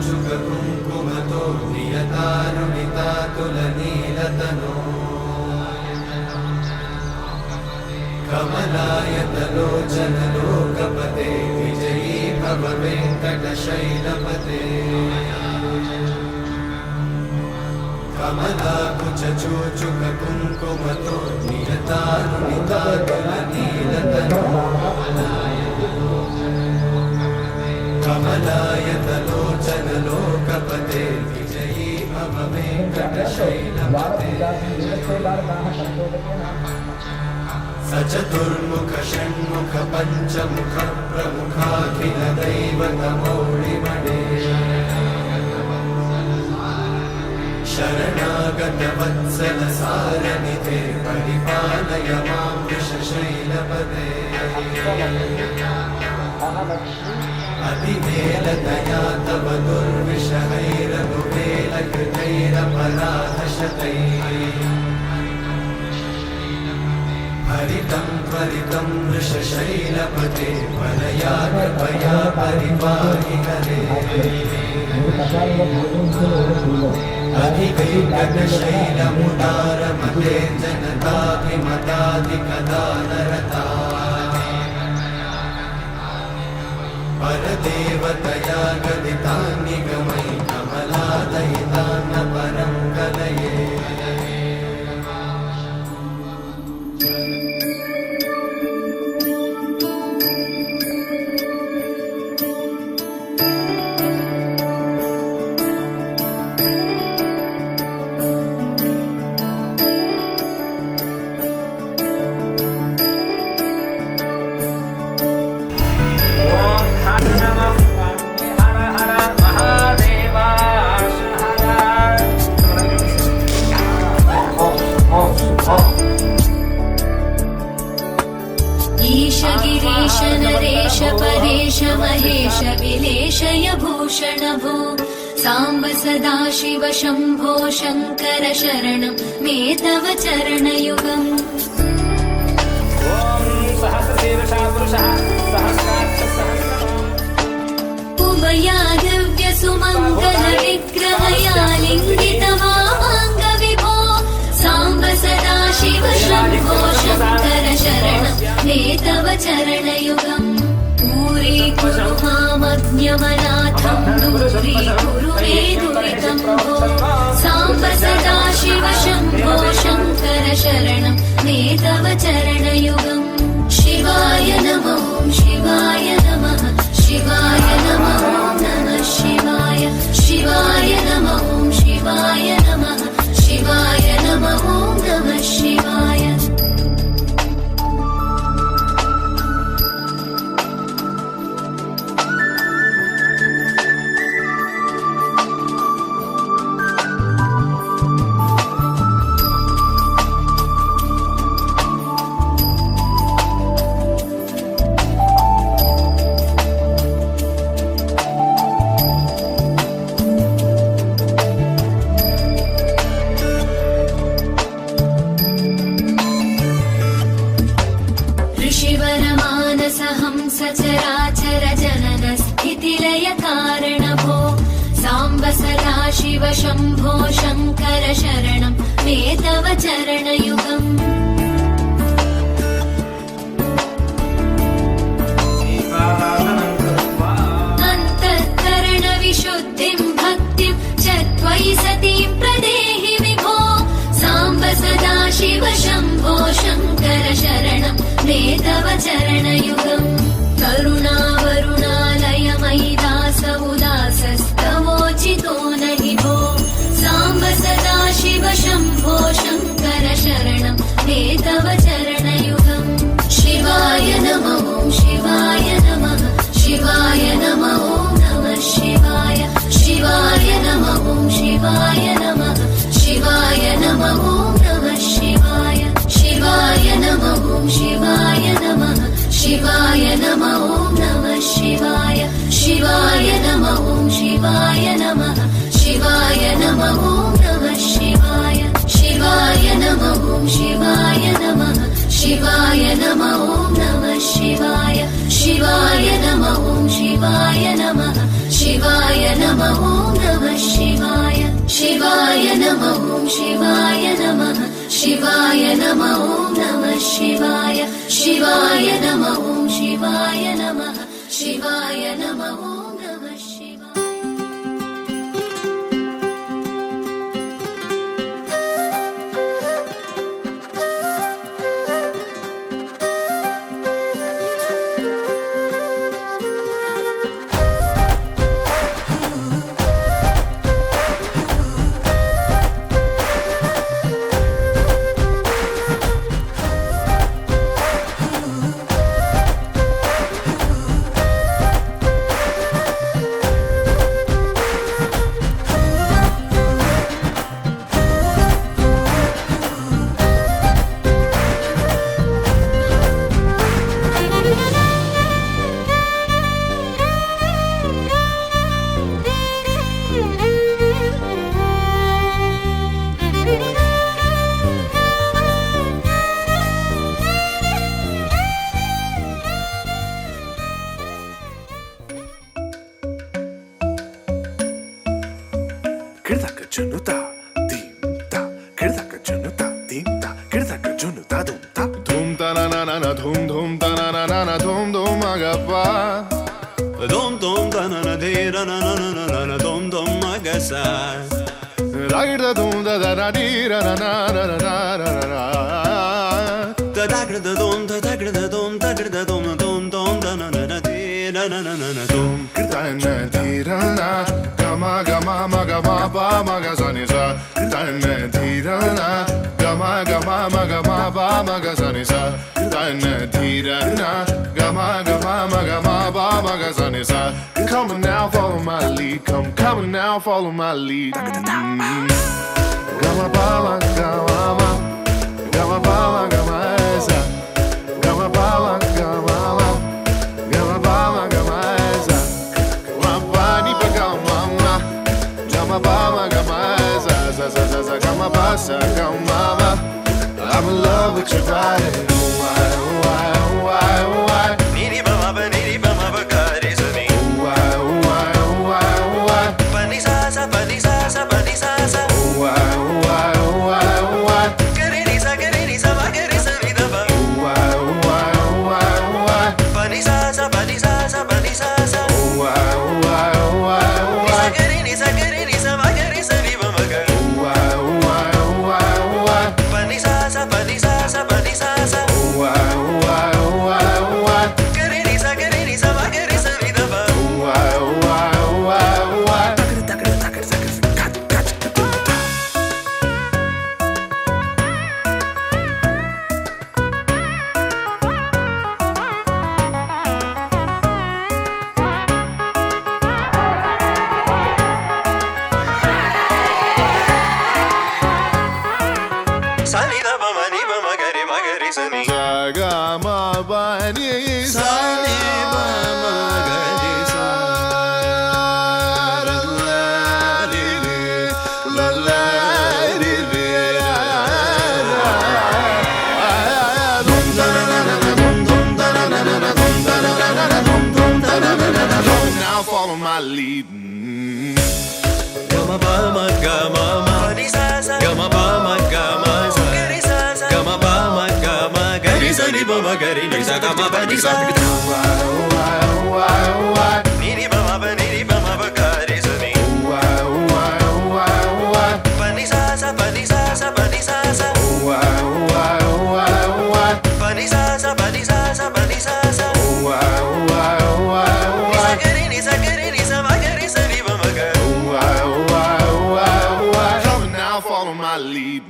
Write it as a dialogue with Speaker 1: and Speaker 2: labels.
Speaker 1: कमलाकुचूचुककुङ्कुमतो नियतारुणितातुलनीलतनो कमलायतलोचनलोकपते विजयी भव वेङ्कटशैलपते कमलाकुचूचुककुङ्कुमतो नियतारुणितातुलनीलतनो कमलायतलोचनलोकपते विजयी भव वेङ्कटशैलपते सचतुर्मुख षण्मुख पञ्चमुख प्रमुखाखिल दैवतमौळिमणे शरणागत वत्सल सारनिधे परिपालय मां वृषशैलपते अतिवेलतया तव दुर्विषहैरनुवेलकृतैरपराधशतैः हरितं त्वरितं वृषशैलपते परया कृपया परिपाहि हरे अधिकैकटशैलमुदारमते जनताभिमताधिकदानरता परदेवतया गदितान्निगमै कमलादयितान्न परं कलये
Speaker 2: गिरीश नरेश परेश महेश विलेशय भूषण भो साम्ब सदाशिव शम्भो शङ्कर शरणं मे तव चरणयुगम् उमया दिव्य सुमङ्गल विग्रहया लिङ्गित वामाङ्ग विभो साम्ब सदाशिव शम्भो शङ्कर शरणं मे तव चरणयुगम् दूरीकुरु मामज्ञमनाथं दूरीकुरु मे दुरितं भो साम्ब सदाशिव शम्भो शङ्कर शरणं मे तव चरणयुगम् शिवाय नमो शिवाय नमः शिवाय नमः नमः शिवाय शिवाय नमः शिवाय नमः शिवाय नमः नमः शिवाय सचराचर जनन स्थितिलय कारण भो साम्ब सदाशिव शम्भो शङ्कर शरणं मे तव चरणयुगम् अन्तःकरण विशुद्धिं भक्तिं च त्वयि सतीं प्रदेहि विभो साम्ब सदाशिव शम्भो शङ्कर शरणं मे तव चरणयुगम् करुणावरुणालय मयि दास उदासस्तवोचितो नहि भो साम्ब सदाशिव शम्भो शङ्कर शरणं मे तव चरणयुगम् शिवाय नमः शिवाय नमः शिवाय नमः शिवाय नमः ॐ नमः शिवाय शिवाय नमः ॐ शिवाय नमः शिवाय नमः ॐ नमः शिवाय शिवाय नमः ॐ शिवाय नमः शिवाय नमः ॐ नमः शिवाय शिवाय नमः ॐ शिवाय नमः शिवाय नमः ॐ नमः शिवाय शिवाय नमः ॐ शिवाय नमः शिवाय नमः ॐ नमः शिवाय शिवाय नमः ॐ शिवाय नमः शिवाय नमः ॐ नमः शिवाय
Speaker 3: Kirdaka junuta, dimta. Kirdaka junuta, dimta. Kirdaka junuta, dumta. Dum ta na na na na, dum dum ta na na na na, dum dum agapa.
Speaker 4: Dom dom da na na de ra na na na na na dom dom magasa.
Speaker 3: Ragda dum da da da di ra na na na na na na na.
Speaker 4: Da da gra da dom da da gra da dom da gra da dom dom dom da na na na de ra na na na na dom.
Speaker 3: Kirta na di ra na, gama gama ma gama ba ma ga sa ni sa. Kirta na di ra na, gama gama ma gama ba ma ga sa ni sa. Kirta na di ra na, gama gama ma gama ba ma ga sa ni sa. Come on now, follow my lead. Come on now, follow my lead. Gama ba ma gama ma, gama ba ma gama sa. Gama ba ma gama ma, gama ba ma gama sa. Gama ba ni ba gama ma, gama ba ma gama sa sa sa sa sa. Gama ba sa gama ma. I'm in love with your body. Why, why, why, why?
Speaker 4: Niri ba ma ba niri ba ma ba ka re sa ni.
Speaker 3: Why, why, why, why?
Speaker 4: Pa ni sa sa pa ni sa sa pa ni sa sa.
Speaker 3: Why, why, why, why?
Speaker 4: Ga re ni sa ma ga re sa ni da ba.
Speaker 3: Why, why, why, why?
Speaker 4: Pa ni sa sa pa ni sa sa pa ni sa sa.
Speaker 3: Why, why, why,
Speaker 4: Ni sa
Speaker 3: why?
Speaker 4: ga re ni sa ma ga re sa ni ba ma ga.
Speaker 3: Why, why, why, why?
Speaker 4: Pa ni sa sa pa ni sa sa pa ni sa sa.
Speaker 3: Why, why, why, why?
Speaker 4: Ga re ni sa ma ga re sa ni da ba.
Speaker 3: Why, why, why, why?
Speaker 4: Sa ni da ba ma ga re sa ni.
Speaker 3: Ga ma ba ni
Speaker 4: Sa ni ba ma ga re sa.
Speaker 3: la la li li la la li li Now follow my lead.
Speaker 4: Gama ba ma gama ma ni sa sa. Gama ba ma gama sa. Ga re sa sa. Gama ba ma gama ga re sa ni ba ma ga re ni sa gama ba ni sa.
Speaker 3: Why, why, why?
Speaker 4: Ni ni ba ma ba ga re sa ni.
Speaker 3: Why, why, why, why?
Speaker 4: Pa ni sa sa pa ni sa sa pa ni sa sa.
Speaker 3: Why, why, why, why?
Speaker 4: Pa ni sa sa pa ni sa sa pa ni sa sa.
Speaker 3: Why, why, why,
Speaker 4: Ni sa
Speaker 3: why?
Speaker 4: ga re ni sa ma ga re sa ni ba ma ga.
Speaker 3: Why, why, why, why? Come on now, follow my lead.